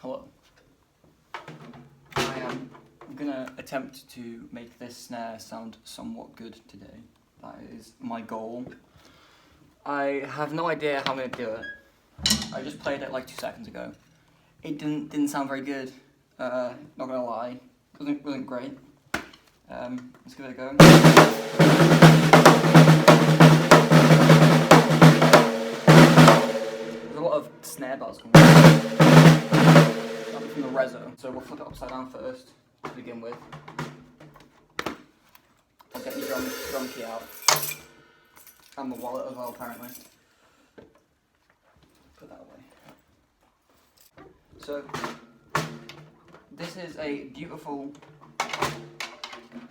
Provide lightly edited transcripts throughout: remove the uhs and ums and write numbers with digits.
Hello. I am gonna attempt to make this snare sound somewhat good today. That is my goal. I have no idea how I'm gonna do it. I just played it like 2 seconds ago. It didn't sound very good. Not gonna lie. Wasn't great. Let's give it a go. There's a lot of snare bells coming from the reso. So we'll flip it upside down first to begin with. I'll get the drum key out. And the wallet as well, apparently. Put that away. So, this is a beautiful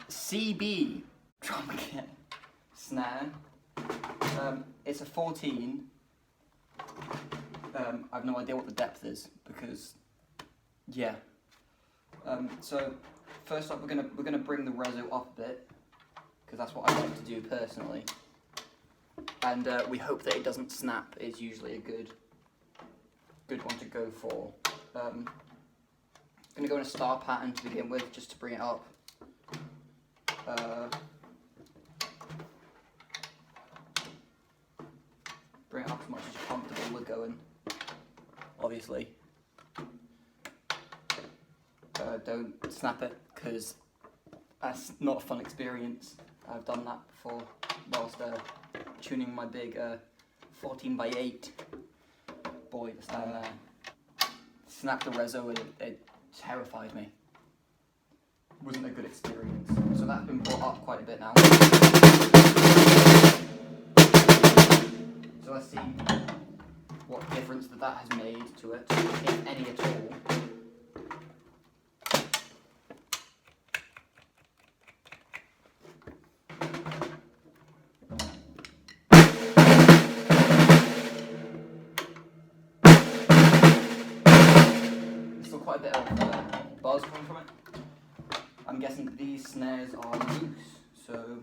CB drum kit snare. It's a 14. I have no idea what the depth is because, yeah. So first up, we're gonna bring the reso up a bit because that's what I like to do personally. And we hope that it doesn't snap. Is usually a good one to go for. I'm gonna go in a star pattern to begin with, just to bring it up. Bring it up as much as you're comfortable with going. Obviously, don't snap it because that's not a fun experience. I've done that before whilst tuning my big 14x8 boy that's down there. Snapped the reso and it terrified me. Wasn't a good experience. So that's been brought up quite a bit now. So let's see what difference that has made to it, if any at all. There's still quite a bit of buzz coming from it. I'm guessing that these snares are loose, so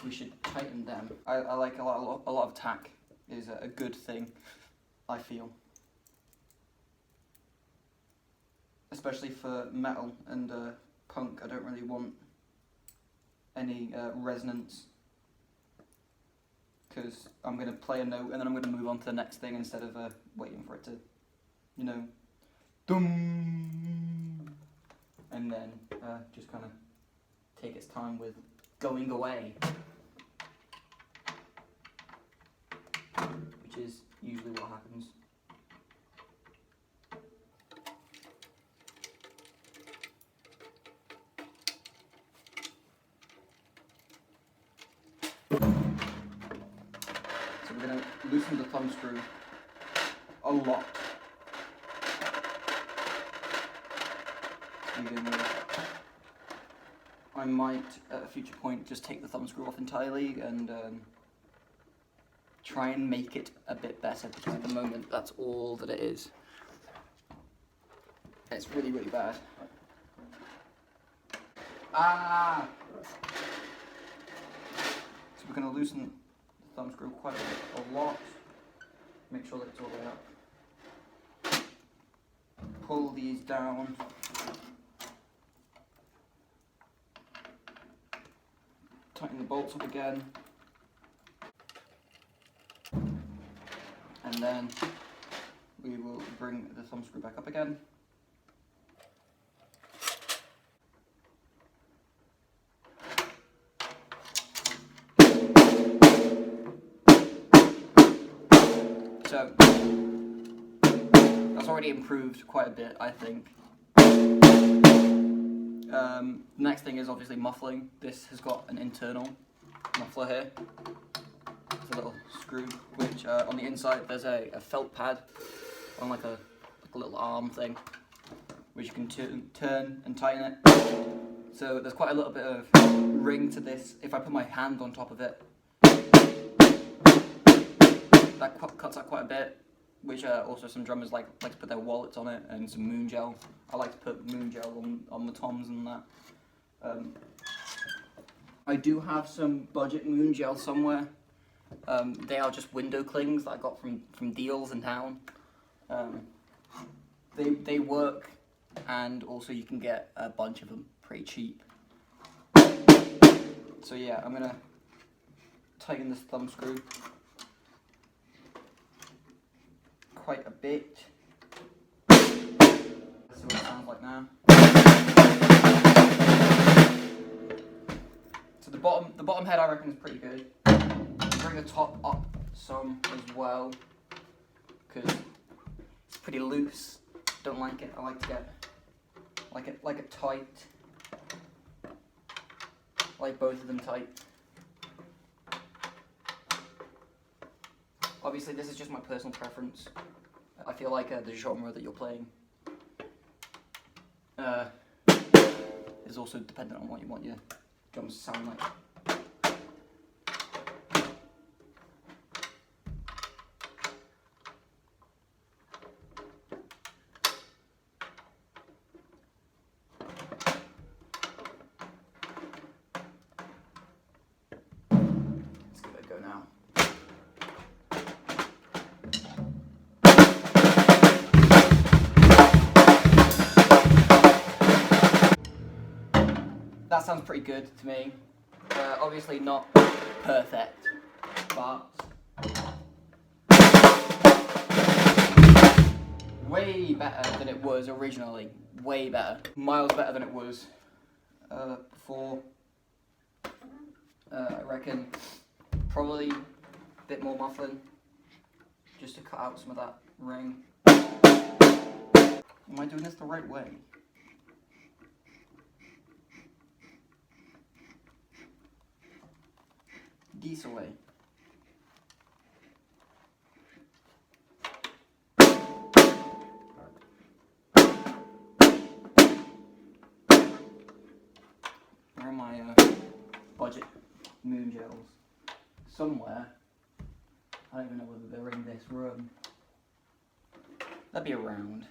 we should tighten them. I like a lot of tack is a good thing, I feel. Especially for metal and punk, I don't really want any resonance, because I'm going to play a note and then I'm going to move on to the next thing instead of waiting for it to, you know, dum, and then just kind of take its time with going away, which is usually what happens. So we're going to loosen the thumb screw a lot. I might, at a future point, just take the thumb screw off entirely and try and make it a bit better, because at the moment that's all that it is. It's really, really bad. Ah! So we're going to loosen the thumb screw quite a lot. Make sure that it's all the way up. Pull these down. Tighten the bolts up again, and then we will bring the thumb screw back up again. So that's already improved quite a bit, I think. Next thing is obviously muffling. This has got an internal muffler here. It's a little screw, which on the inside there's a felt pad on like a little arm thing, which you can turn and tighten it. So there's quite a little bit of ring to this. If I put my hand on top of it, that cuts out quite a bit. Which also some drummers like to put their wallets on it, and some moon gel. I like to put moon gel on the toms and that. I do have some budget moon gel somewhere. They are just window clings that I got from deals in town. They work, and also you can get a bunch of them pretty cheap. So yeah, I'm gonna tighten this thumb screw quite a bit. Let's see what it sounds like now. So the bottom head I reckon is pretty good. Bring the top up some as well, because it's pretty loose. Don't like it. I like to get like it tight. Like both of them tight. Obviously, this is just my personal preference. I feel like the genre that you're playing is also dependent on what you want your drums to sound like. Let's give it a go now. That sounds pretty good to me. Obviously not perfect, but way better than it was originally. Way better. Miles better than it was before. I reckon probably a bit more muffling, just to cut out some of that ring. Am I doing this the right way? Geese away. Where are my budget moon gels? Somewhere. I don't even know whether they're in this room. They'll be around.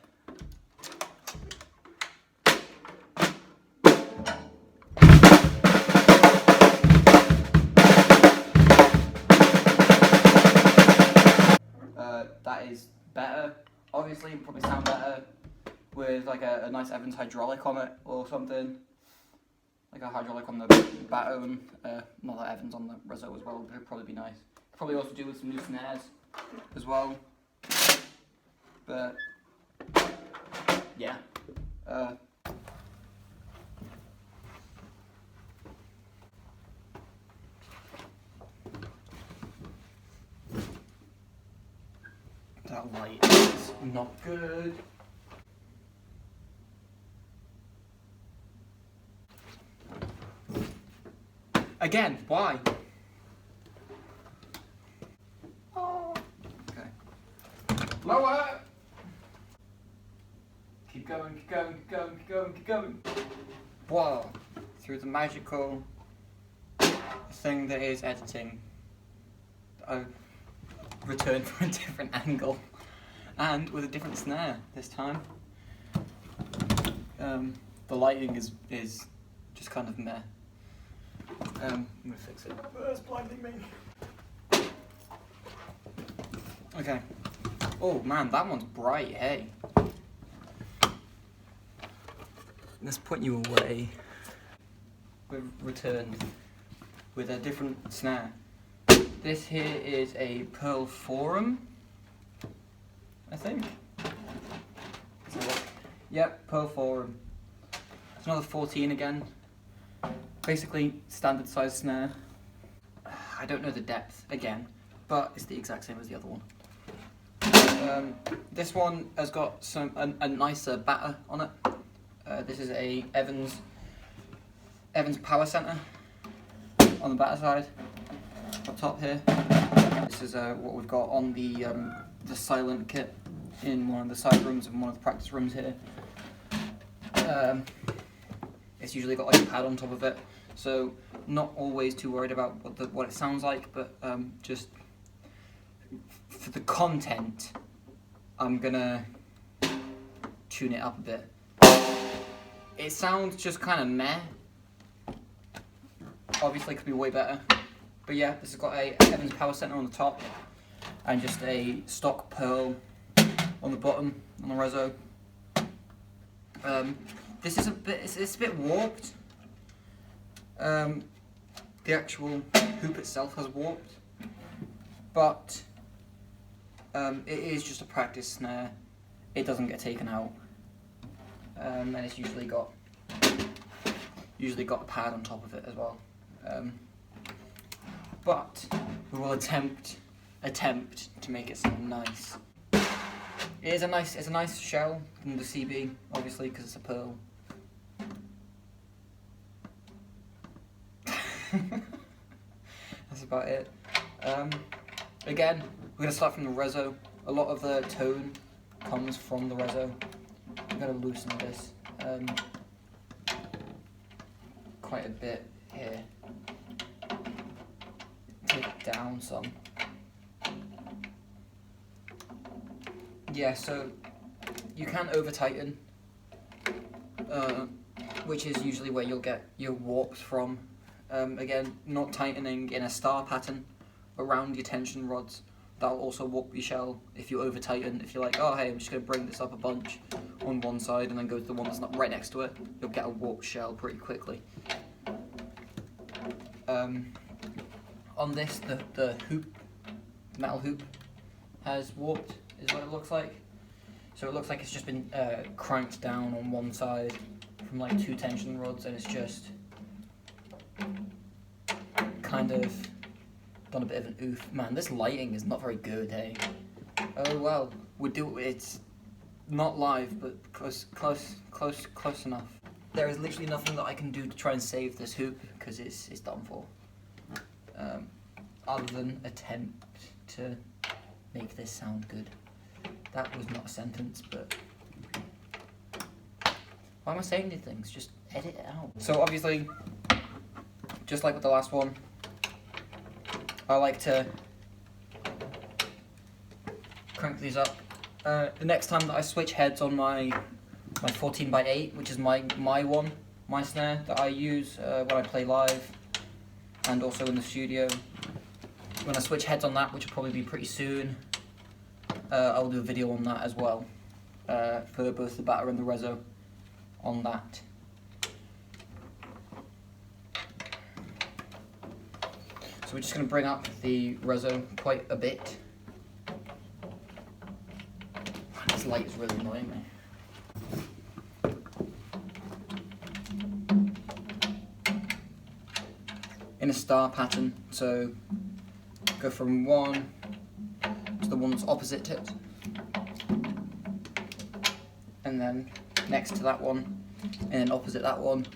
That is better. Obviously, it'll probably sound better with like a nice Evans hydraulic on it or something. Like a hydraulic on the baton, not that Evans on the Rezo as well, but it'd probably be nice. Probably also do with some new snares as well. But yeah. That light is not good. Again, why? Oh. Okay. Lower! Keep going, keep going, keep going, keep going, keep going. Whoa. Through the magical thing that is editing, I returned from a different angle and with a different snare this time. The lighting is just kind of meh. I'm gonna fix it. It's blinding me. Okay. Oh man, that one's bright, hey. Let's put you away. We've returned with a different snare. This here is a Pearl Forum, I think. Yep, Pearl Forum. It's another 14 again. Basically, standard size snare. I don't know the depth again, but it's the exact same as the other one. This one has got a nicer batter on it. This is a Evans Power Center on the batter side, up top here. This is what we've got on the silent kit in one of the side rooms and one of the practice rooms here. It's usually got like a pad on top of it, so not always too worried about what it sounds like, but just for the content, I'm gonna tune it up a bit. It sounds just kind of meh. Obviously, it could be way better, but yeah, this has got a Evans Power Center on the top and just a stock Pearl on the bottom on the Rezo. This is a bit, it's a bit warped. The actual hoop itself has warped, but it is just a practice snare. It doesn't get taken out, and it's usually got a pad on top of it as well. But we will attempt to make it sound nice. It's a nice shell from the CB, obviously, because it's a pearl. That's about it. Again, we're gonna start from the reso. A lot of the tone comes from the reso. I'm gonna loosen this quite a bit here. Take it down some. Yeah, so you can over tighten, which is usually where you'll get your warps from. Again, not tightening in a star pattern around your tension rods. That'll also warp your shell if you over tighten. If you're like, oh hey, I'm just going to bring this up a bunch on one side and then go to the one that's not right next to it, you'll get a warped shell pretty quickly. On this, the hoop, metal hoop, has warped, is what it looks like. So it looks like it's just been cranked down on one side from like 2 tension rods, and it's just kind of done a bit of an oof. Man, this lighting is not very good, hey? Oh well, it's not live, but close enough. There is literally nothing that I can do to try and save this hoop, because it's done for. Other than attempt to make this sound good. That was not a sentence, but why am I saying these things? Just edit it out. So obviously, just like with the last one, I like to crank these up. The next time that I switch heads on my 14x8, which is my snare that I use when I play live and also in the studio, when I switch heads on that, which will probably be pretty soon, I'll do a video on that as well, for both the batter and the reso on that. So we're just going to bring up the reso quite a bit. This light is really annoying me. In a star pattern, so go from one to the one that's opposite it, and then next to that one, and then opposite that one.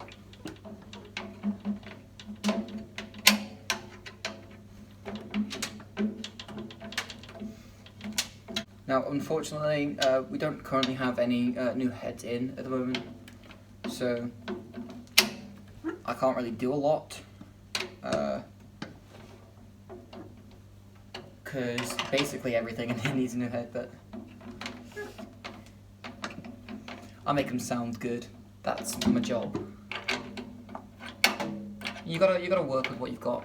Now, unfortunately, we don't currently have any new heads in at the moment, so I can't really do a lot. Because basically everything in here needs a new head, but I make them sound good. That's my job. You gotta work with what you've got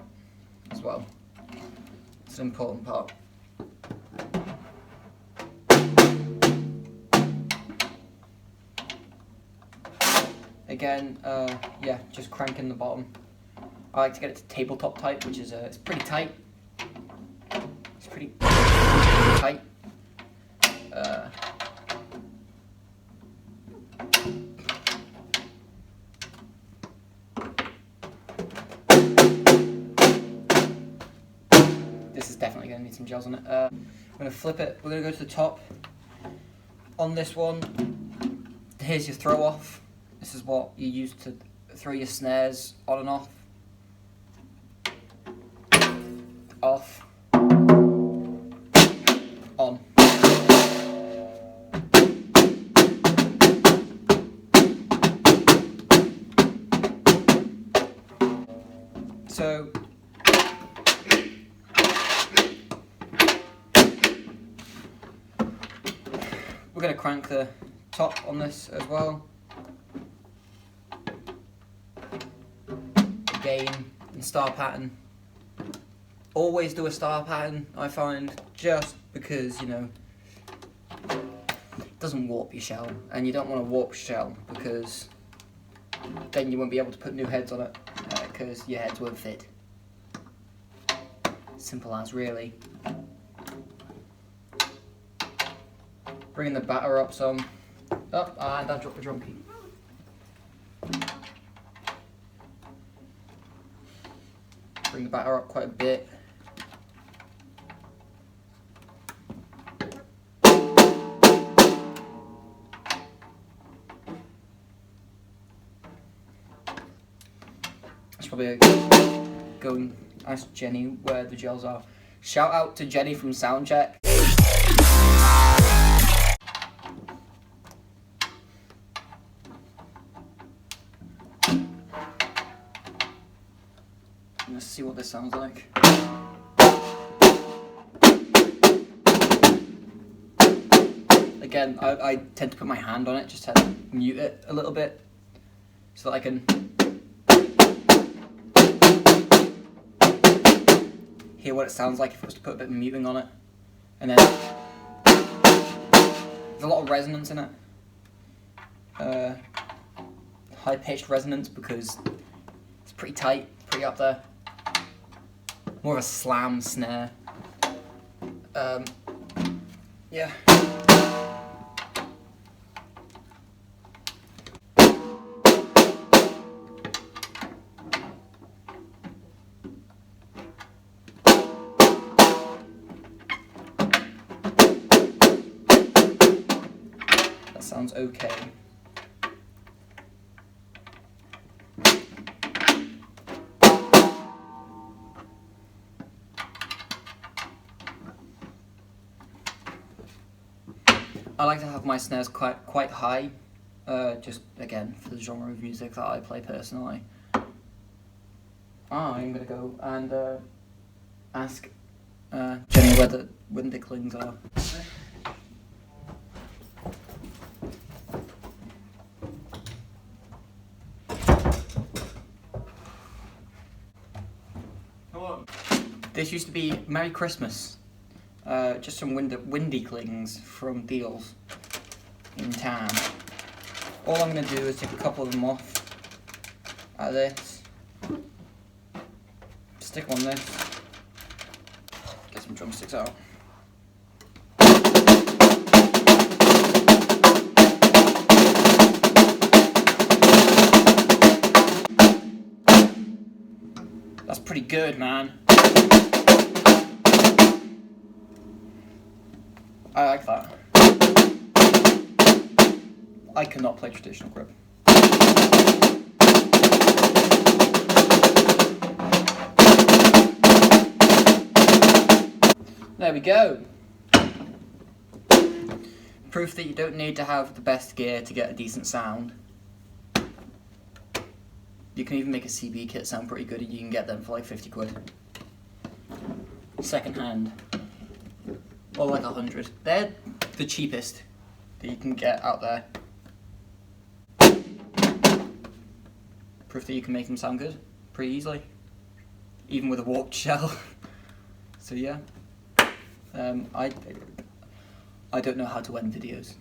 as well. It's an important part. Again, yeah, just cranking the bottom. I like to get it to tabletop type, which is it's pretty tight. It's pretty tight. This is definitely going to need some gels on it. I'm going to flip it. We're going to go to the top. On this one, here's your throw off. This is what you use to throw your snares on and off. Off. On. So we're going to crank the top on this as well. Again, in star pattern. Always do a star pattern, I find, just because, you know, doesn't warp your shell, and you don't want to warp shell because then you won't be able to put new heads on it because your heads won't fit. Simple as, really. Bringing the batter up some. Oh, and I dropped the drum key. Bring the batter up quite a bit. That's probably go and ask Jenny where the gels are. Shout out to Jenny from Soundcheck. Let's see what this sounds like. Again, I tend to put my hand on it just to mute it a little bit so that I can hear what it sounds like if I was to put a bit of muting on it. And then there's a lot of resonance in it. High pitched resonance because it's pretty tight, pretty up there. More of a slam snare. Yeah. That sounds okay. I like to have my snares quite high, just again for the genre of music that I play personally. I'm gonna go and ask Jenny where the windicklings are. Hello. This used to be Merry Christmas. Just some windicklings from Deals in town. All I'm going to do is take a couple of them off like this, stick them on this, get some drumsticks out. That's pretty good, man. I like that. I cannot play traditional grip. There we go. Proof that you don't need to have the best gear to get a decent sound. You can even make a CB kit sound pretty good, and you can get them for like 50 quid. Second hand. Or like 100. They're the cheapest that you can get out there. Proof that you can make them sound good pretty easily, even with a warped shell. So yeah, I don't know how to end videos.